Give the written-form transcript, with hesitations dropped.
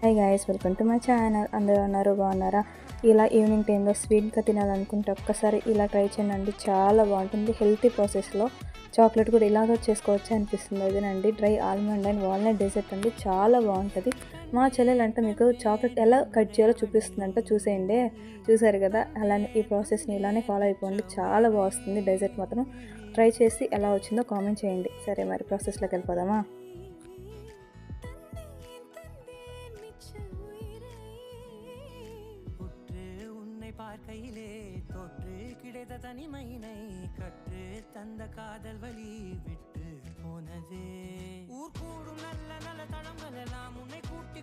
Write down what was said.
Hi guys, welcome to my channel. అందరూ ఉన్నారు, బాగున్నారా? ఇలా ఈవినింగ్ టైంలో స్వీట్గా తినాలనుకుంటే ఒక్కసారి ఇలా ట్రై చేయండి. చాలా బాగుంటుంది. హెల్తీ ప్రాసెస్లో చాక్లెట్ కూడా ఇలాగ చేసుకోవచ్చు అనిపిస్తుంది. అదేనండి dry almond and walnut dessert అండి. చాలా బాగుంటుంది. మా చెల్లెలంటే మీకు చాక్లెట్ ఎలా కట్ చేయాలో చూపిస్తుందంట, చూసేయండి. చూసారు కదా, అలానే ఈ ప్రాసెస్ని ఇలానే ఫాలో అయిపోండి. చాలా బాగుంది డెజర్ట్. మాత్రం ట్రై చేసి ఎలా వచ్చిందో కామెంట్ చేయండి. సరే, మరి ప్రాసెస్లోకి వెళ్ళిపోదామా? பார்க்கையிலே தொற்று கிடைத்த தனிமையினை கற்று தந்த காதல் வழி விட்டு போனதே ஊர் கூடும் நல்ல நல்ல தளங்கள் எல்லாம் உன்னை கூட்டி